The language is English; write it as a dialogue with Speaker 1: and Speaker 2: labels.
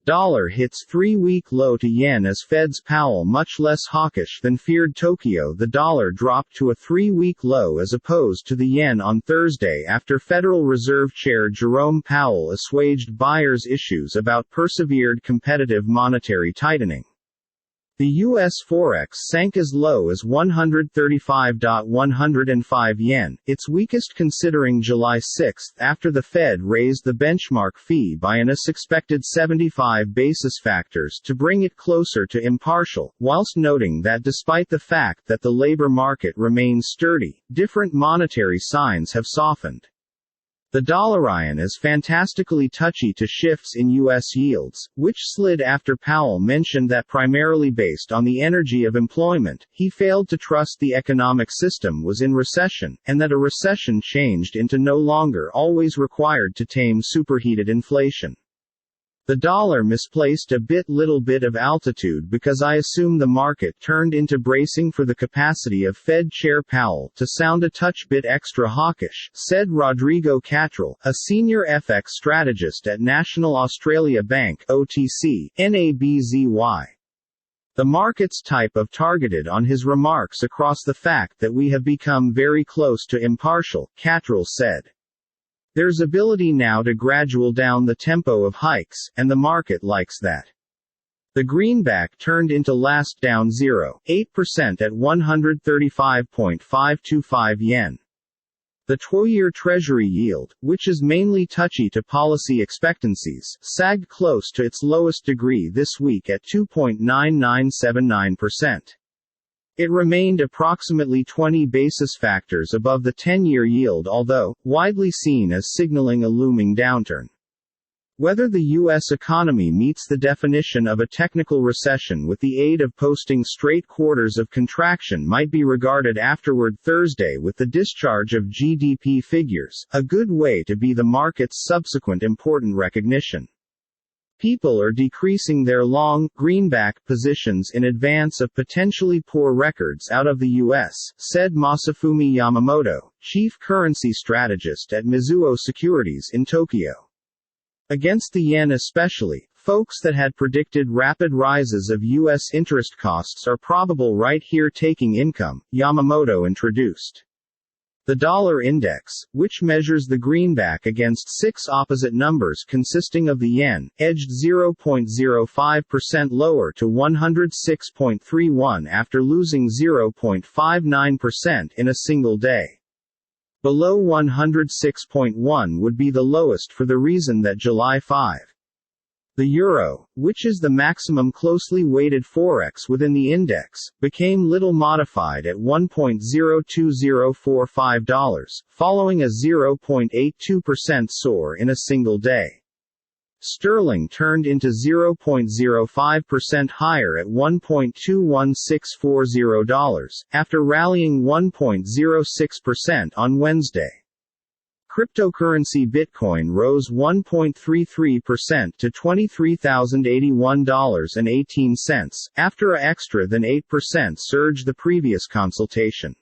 Speaker 1: Dollar hits 3-week low to yen as Fed's Powell much less hawkish than feared Tokyo. The dollar dropped to a 3-week low as opposed to the yen on Thursday after Federal Reserve Chair Jerome Powell assuaged buyers' issues about persevered competitive monetary tightening. The U.S. Forex sank as low as 135.105 yen, its weakest considering July 6 after the Fed raised the benchmark fee by an expected 75 basis factors to bring it closer to impartial, whilst noting that despite the fact that the labor market remains sturdy, different monetary signs have softened. The dollar-yen is fantastically touchy to shifts in U.S. yields, which slid after Powell mentioned that primarily based on the energy of employment, he failed to trust the economic system was in recession, and that a recession changed into no longer always required to tame superheated inflation. The dollar misplaced a little bit of altitude because I assume the market turned into bracing for the capacity of Fed Chair Powell to sound a touch bit extra hawkish, said Rodrigo Cattrall, a senior FX strategist at National Australia Bank (OTC) NABZY. The market's type of targeted on his remarks across the fact that we have become very close to impartial, Cattrall said. There's ability now to gradual down the tempo of hikes, and the market likes that. The greenback turned into last down 0.8% at 135.525 yen. The 2-year Treasury yield, which is mainly touchy to policy expectancies, sagged close to its lowest degree this week at 2.9979%. It remained approximately 20 basis factors above the 10-year yield, although widely seen as signaling a looming downturn. Whether the U.S. economy meets the definition of a technical recession with the aid of posting straight quarters of contraction might be regarded afterward Thursday with the discharge of GDP figures, a good way to be the market's subsequent important recognition. People are decreasing their long, greenback positions in advance of potentially poor records out of the U.S., said Masafumi Yamamoto, chief currency strategist at Mizuho Securities in Tokyo. Against the yen especially, folks that had predicted rapid rises of U.S. interest costs are probable right here taking income, Yamamoto introduced. The dollar index, which measures the greenback against 6 opposite numbers consisting of the yen, edged 0.05% lower to 106.31 after losing 0.59% in a single day. Below 106.1 would be the lowest for the reason that July 5. The euro, which is the maximum closely weighted forex within the index, became little modified at $1.02045, following a 0.82% soar in a single day. Sterling turned into 0.05% higher at $1.21640, after rallying 1.06% on Wednesday. Cryptocurrency Bitcoin rose 1.33% to $23,081.18, after a extra than 8% surge the previous consultation.